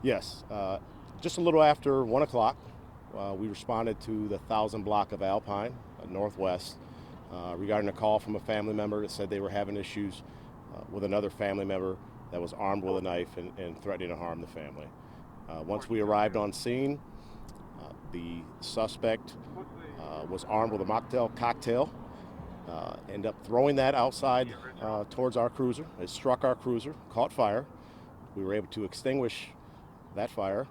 Yes, just a little after 1 o'clock, we responded to the 1000 block of Alpine, Northwest, regarding a call from a family member that said they were having issues with another family member that was armed with a knife and threatening to harm the family. Once we arrived on scene, the suspect was armed with a mocktail cocktail, ended up throwing that outside towards our cruiser. It struck our cruiser, caught fire. We were able to extinguish that fire.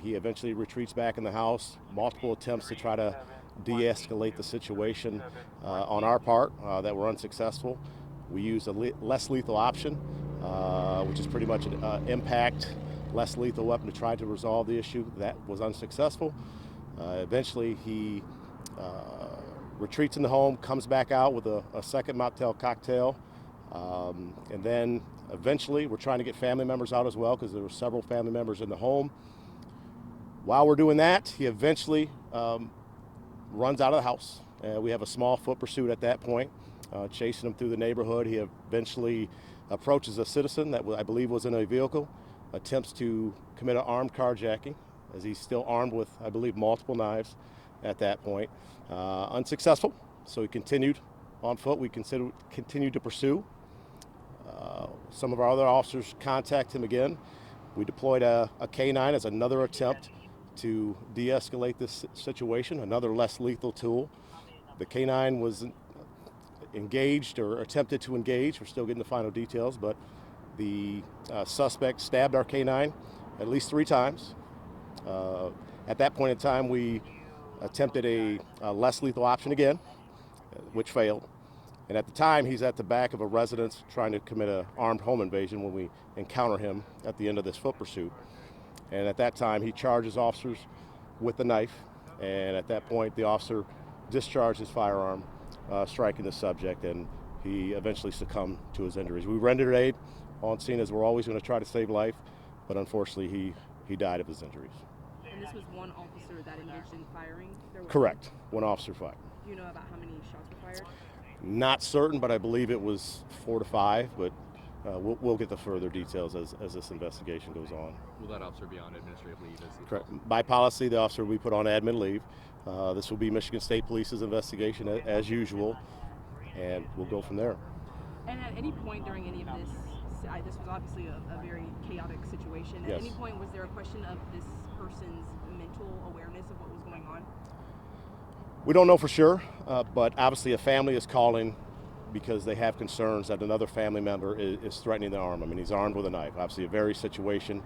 He eventually retreats back in the house. Multiple attempts to try to de-escalate the situation on our part that were unsuccessful. We used a less lethal option, which is pretty much an impact, less lethal weapon to try to resolve the issue. That was unsuccessful. Eventually he retreats in the home, comes back out with a second mocktail cocktail, and then eventually we're trying to get family members out as well because there were several family members in the home. While we're doing that, he eventually runs out of the house. We have a small foot pursuit at that point, chasing him through the neighborhood. He eventually approaches a citizen that I believe was in a vehicle, attempts to commit an armed carjacking as he's still armed with, I believe, multiple knives at that point. Unsuccessful, so he continued on foot. We continued to pursue. Some of our other officers contact him again. We deployed a K9 as another attempt to de-escalate this situation, another less lethal tool. The K9 was engaged or attempted to engage. We're still getting the final details, but the suspect stabbed our K9 at least 3 times. At that point in time, we attempted a less lethal option again, which failed. And at the time, he's at the back of a residence trying to commit an armed home invasion when we encounter him at the end of this foot pursuit. And at that time, he charges officers with the knife. And at that point, the officer discharged his firearm, striking the subject, and he eventually succumbed to his injuries. We rendered aid on scene, as we're always going to try to save life, but unfortunately, he died of his injuries. And this was one officer that engaged in firing? Correct. One officer fired. Do you know about how many shots were fired? Not certain, but I believe it was 4 to 5, but we'll get the further details as this investigation goes on. Will that officer be on administrative leave? Correct. By policy, the officer will be put on admin leave. This will be Michigan State Police's investigation as usual, and we'll go from there. And at any point during any of this, this was obviously a very chaotic situation. At Yes. any point, was there a question of this person's mental awareness of what was going on? We don't know for sure, but obviously a family is calling because they have concerns that another family member is threatening to harm him. I mean, he's armed with a knife. Obviously a very serious situation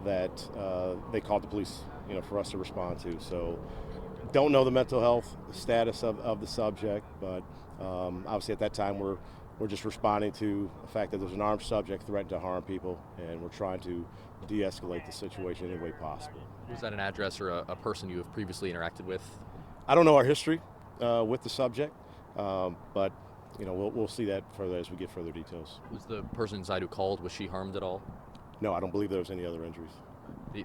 that they called the police, for us to respond to. So don't know the mental health status of the subject, but obviously at that time we're just responding to the fact that there's an armed subject threatening to harm people, and we're trying to de-escalate the situation in any way possible. Was that an address or a person you have previously interacted with? I don't know our history with the subject, but we'll see that further as we get further details. Was the person inside who called, was she harmed at all? No, I don't believe there was any other injuries.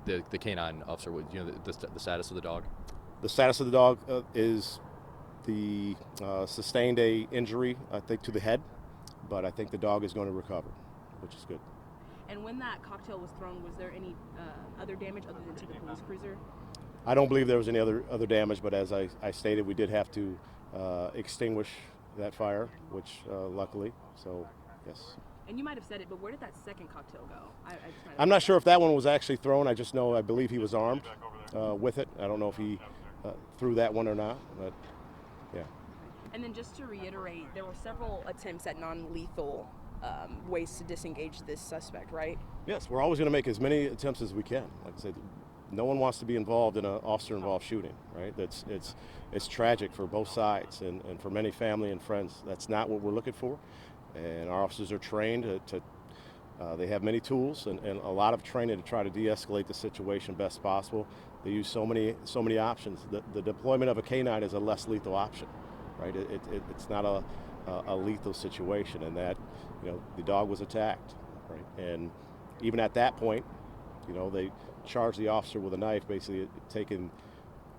The canine officer, the status of the dog? The status of the dog is the sustained a injury, I think, to the head, but I think the dog is going to recover, which is good. And when that cocktail was thrown, was there any other damage other than to the police cruiser? I don't believe there was any other damage, but as I stated, we did have to extinguish that fire, which luckily, so yes. And you might have said it, but where did that second cocktail go? I'm not sure if that one was actually thrown. I just know I believe he was armed with it. I don't know if he threw that one or not, but yeah. And then just to reiterate, there were several attempts at non-lethal ways to disengage this suspect, right? Yes, we're always going to make as many attempts as we can. Like I said, no one wants to be involved in an officer-involved shooting, right? It's tragic for both sides and for many family and friends. That's not what we're looking for. And our officers are trained they have many tools and a lot of training to try to de-escalate the situation best possible. They use so many options. The deployment of a K9 is a less lethal option, right? It's not a lethal situation, and that the dog was attacked, right? And even at that point, they charged the officer with a knife, basically taking,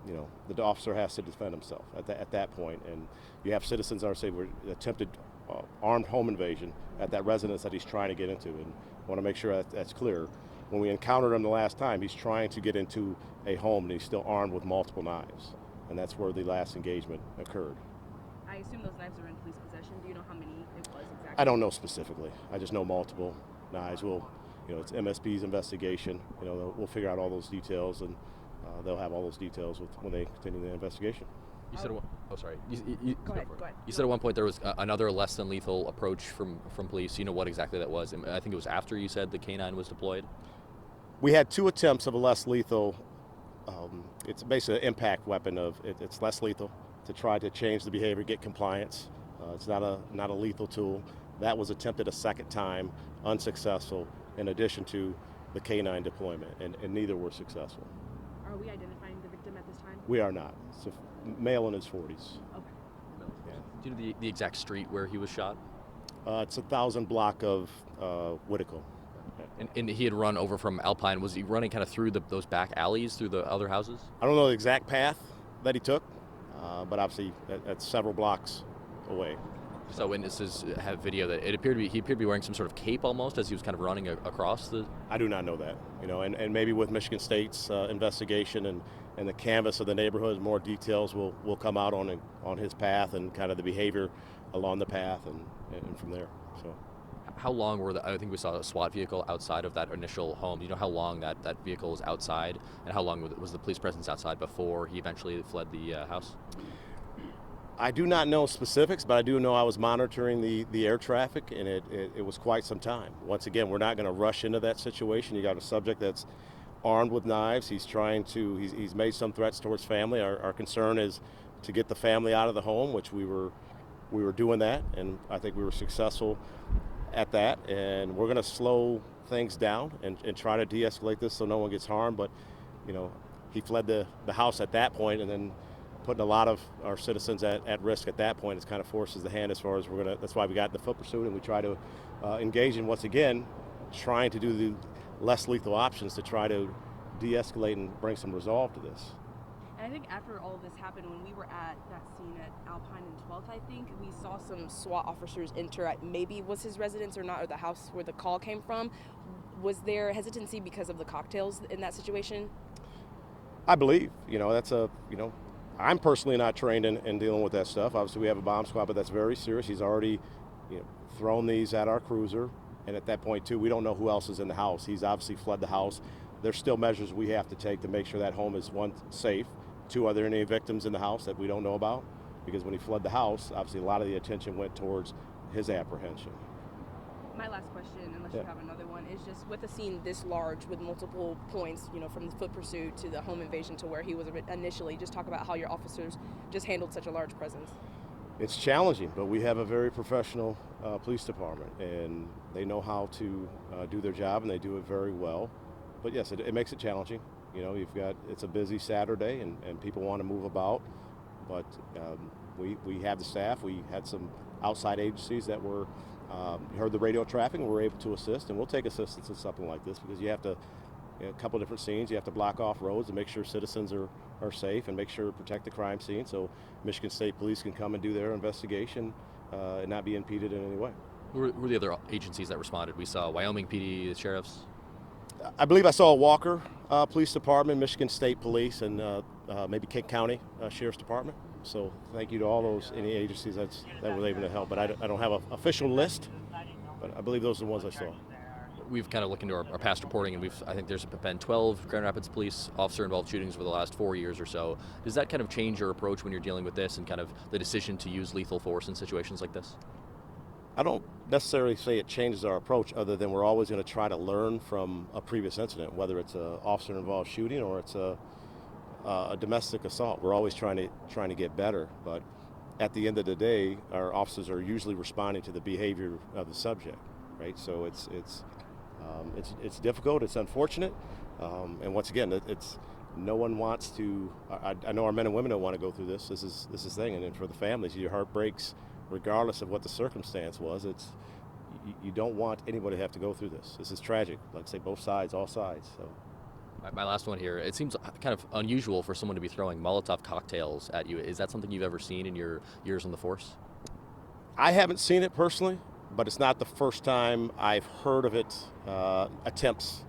the officer has to defend himself at that point. And you have citizens that say we attempted armed home invasion at that residence that he's trying to get into. And I want to make sure that's clear. When we encountered him the last time, he's trying to get into a home and he's still armed with multiple knives. And that's where the last engagement occurred. I assume those knives are in police possession. Do you know how many it was exactly? I don't know specifically. I just know multiple knives. It's MSP's investigation. We'll figure out all those details, and they'll have all those details when they continue the investigation. You said, sorry. Go ahead. You said at one point there was another less than lethal approach from police. You know what exactly that was? I think it was after you said the canine was deployed. We had 2 attempts of a less lethal. It's basically an impact weapon it's less lethal to try to change the behavior, get compliance. It's not a lethal tool. That was attempted a second time, unsuccessful, in addition to the canine deployment, and neither were successful. Are we identifying the victim at this time? We are not. It's a male in his 40s. Okay. Yeah. Do you know the exact street where he was shot? It's 1,000 block of Whittico. And he had run over from Alpine. Was he running kind of through those back alleys, through the other houses? I don't know the exact path that he took, but obviously that's several blocks away. So witnesses have video that he appeared to be wearing some sort of cape almost as he was kind of running across the... I do not know that, and maybe with Michigan State's investigation and the canvas of the neighborhood, more details will come out on his path and kind of the behavior along the path and from there. So, how long I think we saw a SWAT vehicle outside of that initial home. Do you know how long that vehicle was outside, and how long was the police presence outside before he eventually fled the house? I do not know specifics, but I do know I was monitoring the air traffic, and it was quite some time. Once again, we're not going to rush into that situation. You got a subject that's armed with knives. He's made some threats towards family. Our concern is to get the family out of the home, which we were doing that, and I think we were successful at that. And we're going to slow things down and try to de-escalate this so no one gets harmed. But he fled the house at that point, and then putting a lot of our citizens at risk at that point. It kind of forces the hand as far as that's why we got the foot pursuit, and we try to engage in, once again, trying to do the less lethal options to try to de-escalate and bring some resolve to this. And I think after all of this happened, when we were at that scene at Alpine and 12th, I think, we saw some SWAT officers enter at maybe was his residence or not, or the house where the call came from. Was there hesitancy because of the cocktails in that situation? I believe, I'm personally not trained in dealing with that stuff. Obviously, we have a bomb squad, but that's very serious. He's already thrown these at our cruiser, and at that point, too, we don't know who else is in the house. He's obviously fled the house. There's still measures we have to take to make sure that home is, 1, safe. 2, are there any victims in the house that we don't know about? Because when he fled the house, obviously a lot of the attention went towards his apprehension. My last question, unless you have another one, is just with a scene this large with multiple points, from the foot pursuit to the home invasion to where he was initially, just talk about how your officers just handled such a large presence. It's challenging, but we have a very professional police department, and they know how to do their job, and they do it very well. But yes, it makes it challenging. It's a busy Saturday, and people want to move about, but we have the staff. We had some outside agencies that were heard the radio traffic and were able to assist, and we'll take assistance in something like this because you have to, a couple of different scenes, you have to block off roads and make sure citizens are safe and make sure to protect the crime scene so Michigan State Police can come and do their investigation and not be impeded in any way. Who were the other agencies that responded? We saw Wyoming PD, the sheriffs. I believe I saw Walker Police Department, Michigan State Police, and maybe King County Sheriff's Department. So thank you to all those any agencies that were able to help. But I don't have an official list, but I believe those are the ones I saw. We've kind of looked into our past reporting, and I think there's been 12 Grand Rapids police officer-involved shootings over the last 4 years or so. Does that kind of change your approach when you're dealing with this and kind of the decision to use lethal force in situations like this? I don't necessarily say it changes our approach, other than we're always going to try to learn from a previous incident, whether it's an officer-involved shooting or it's a domestic assault. We're always trying to get better, but at the end of the day, our officers are usually responding to the behavior of the subject, right? So it's difficult, it's unfortunate, and once again, no one wants to. I know our men and women don't want to go through this. This is thing, and then for the families, your heart breaks, regardless of what the circumstance was. You don't want anybody to have to go through this. This is tragic. Like I say, both sides, all sides. So. My last one here. It seems kind of unusual for someone to be throwing Molotov cocktails at you. Is that something you've ever seen in your years on the force? I haven't seen it personally, but it's not the first time I've heard of it, attempts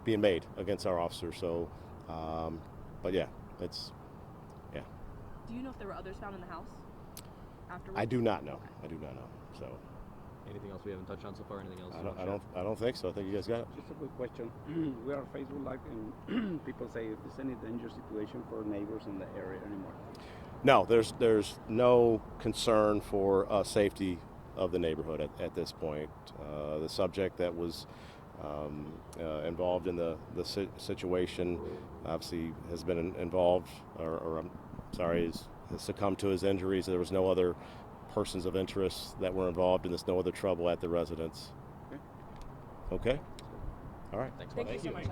being made against our officers. So, but yeah, yeah. Do you know if there were others found in the house afterwards? I do not know. Okay. I do not know. So, Anything else we haven't touched on so far? Anything else? I don't think so. I think you guys got it. Just a quick question. We are Facebook Live, and people say if there's any dangerous situation for neighbors in the area anymore. No, there's no concern for safety of the neighborhood at this point. The subject that was involved in the situation obviously has been involved, or I'm sorry, has succumbed to his injuries. There was no other persons of interest that were involved, and there's no other trouble at the residence. Okay? All right. Thanks. Thank you so much.